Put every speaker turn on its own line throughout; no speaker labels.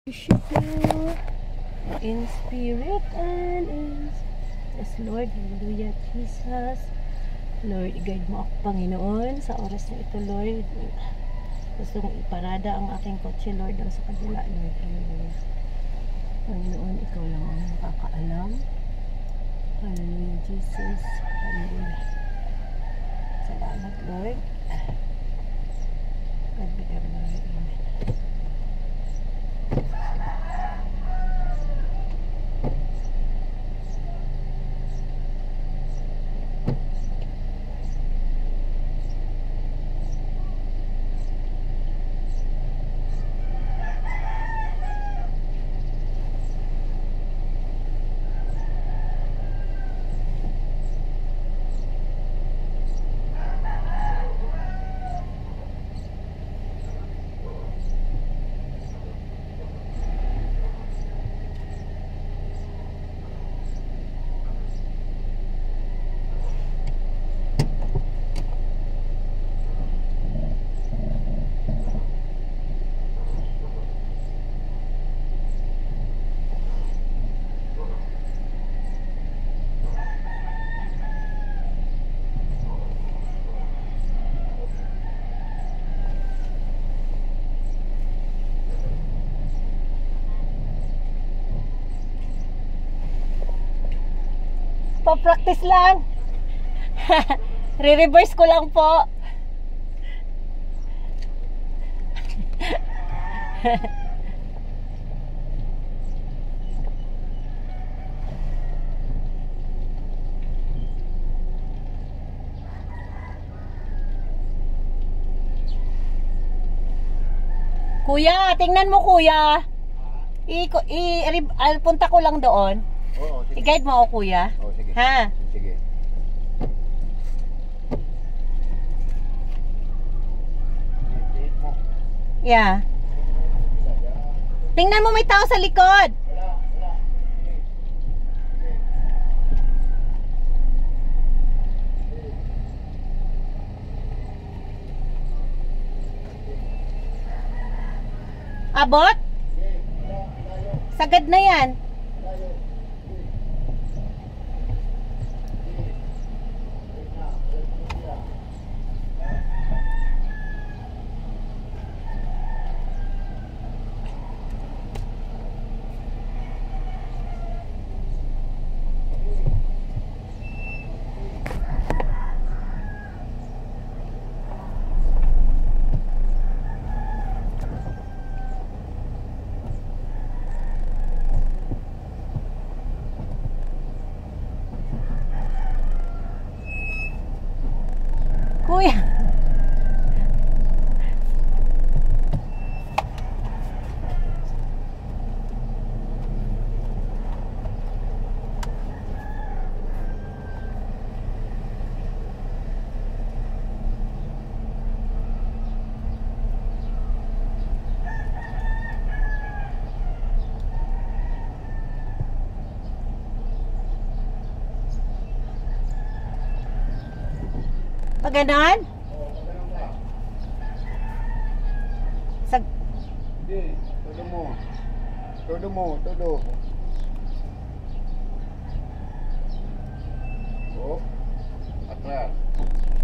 Worship you in spirit and in yes, Lord. Hallelujah, Jesus. Lord, guide mo ako, Panginoon, sa oras na ito, Lord. Gusto kong iparada ang aking kotse, Lord, ang sa kabila, Lord. Hallelujah. Panginoon, ikaw lang ang nakakaalam. Hallelujah, Jesus. Hallelujah. Salamat, Lord. God be the glory. Amen. Pa-practice lang. Re-reverse ko lang po. Kuya, tingnan mo kuya. Punta ko lang doon.
Oo, sige.
I-guide mo ako, kuya.
Oo, sige.
Ha?
Sige. Take mo.
Yeah. Tingnan mo, may tao sa likod.
Wala.
Abot? Sagad na yan. Kuya. Pag ganon?
Hindi, todo mo. Oh, atras.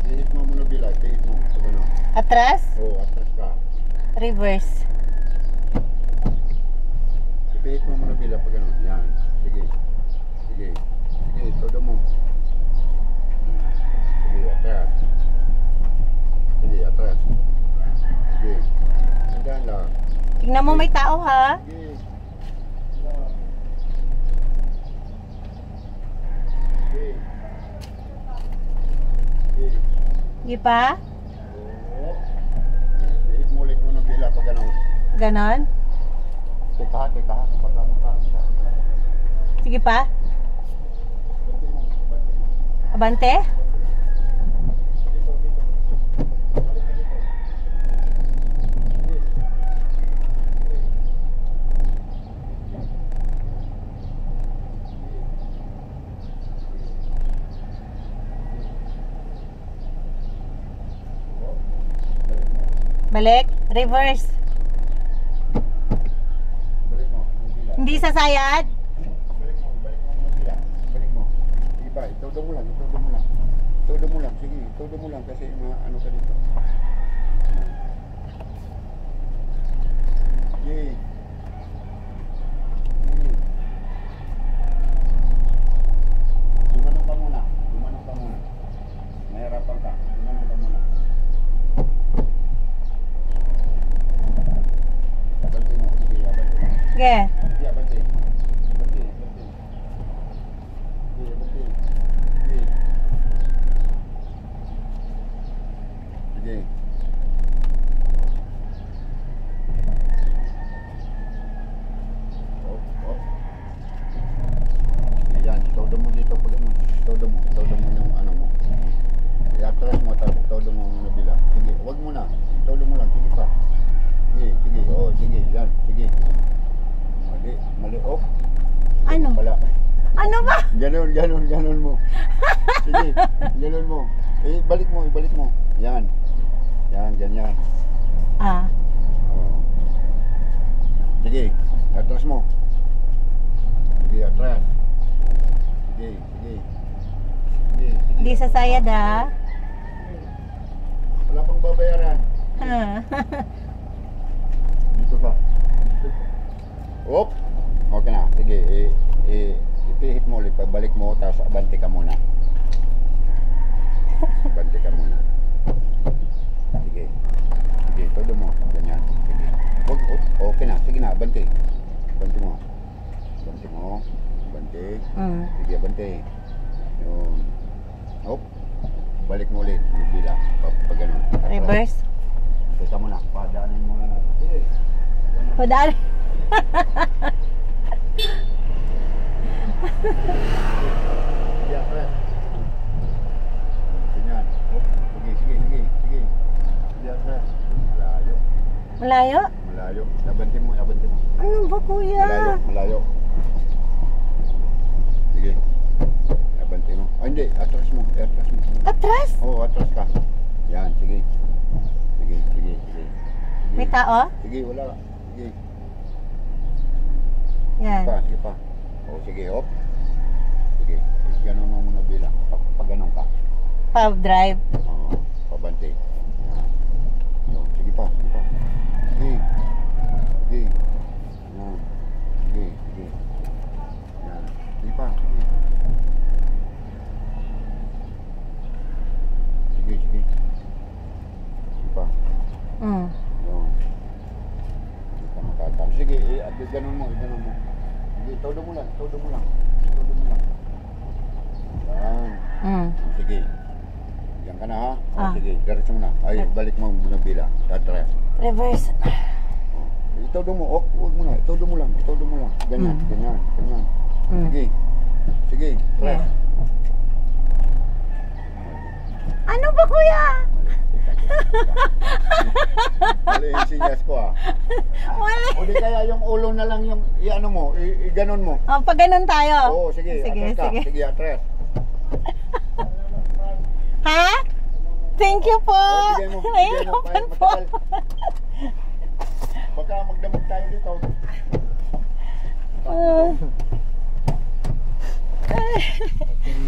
Tihit mo muna bilay, tihit mo. Ano?
Atras?
Oo, atras ka.
Reverse.
Tihit mo muna bilay pag ano. Yan, sige, todo mo. Sige, atras. Sige. Hanggang lang.
Tingnan mo, may tao ha.
Sige.
Di pa?
Oo. Tihit mo ulit mo ng bila pag ano.
Ganon?
Teka.
Sige pa? Abante? Balik, reverse.
Balik
Hindi sasayad?
Balik mo muna bila. Balik mo. Sige pa, itodo mo lang, itodo mo lang. Itodo mo lang, sige, itodo mo lang kasi ano ka dito. Sige. Lumanong ka muna. Lumanong ka muna. Mahirapan ka. Lumanong ka muna. Abante mo. Sige, abante mo.
Sige.
Sige, abante. Abante, abante. Sige, abante. Sige. Sige. Oh, oh. Yan, todo mo dito pag ano. Todo mo yung ano mo. I-atras mo, tapos todo mo yung nabila. Sige, huwag mo na. Todo mo lang, sige pa. Sige, sige, oh, sige, yan, sige. Mali, oh.
Ano?
Wala.
Ano ba?
Ganon mo. Sige, ganon mo. Ibalik mo. Yan. Yan, ganyan.
Ah.
Oh. Sige, atras mo. Sige, atras. Sige.
Hindi sasayad ha?
Wala pang babayaran. Dito ka. Op. Okay na. Sige, ipihit mo ulit. Pabalik mo, tapos abante ka muna. Abante ka muna. Sige, todo mo. Ganyan. Sige. Okay na. Sige na, abante. Abante mo. Abante. Sige, abante. Yun. Hop. Balik mo ulit. Bila. Pag ganun.
Reverse.
Teka muna. Padaanin mo na. Sige.
Padaan.
Sige, press. Ganyan. Hop. Sige. Sige, press.
Malayo?
Malayo. Abante mo.
Ano ba kuya?
Malayo. Sige. Abante mo. Ah, hindi. Atras mo.
Atras?
Oo, atras ka. Yan, sige. Sige.
May tao?
Sige, wala. Sige.
Yan.
Sige pa. Oo, sige. Hop. Sige. Ganon mo muna bilang. Pag ganon ka.
Pa-drive.
Oo, pabante. Yan. Yun, sige pa. Sige. Yan. Sige. Yan. Sige pa. Sige. Sige pa. Yun. Hindi ka makatalo. Sige, ganon mo. Sige, todo mo lang. Yan. Sige. Yan ka na ha? Sige, diretso mo na. Ay, balik mo muna bila. Tatras.
Reverse.
Itodo mo. Huwag mo na. Itodo mo lang. Ganyan. Sige. Press.
Ano ba kuya?
Mali yung sinyas ko ha.
Wala.
O di kaya yung ulo na lang yung i-ano mo, i-ganon mo.
Pag ganun tayo.
Oo, sige. Atras ka. Sige, atras.
Ha? Thank you po.
Bigay mo.
Nahihirapan po.
Baka magdamag tayo dito.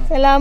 Salamat.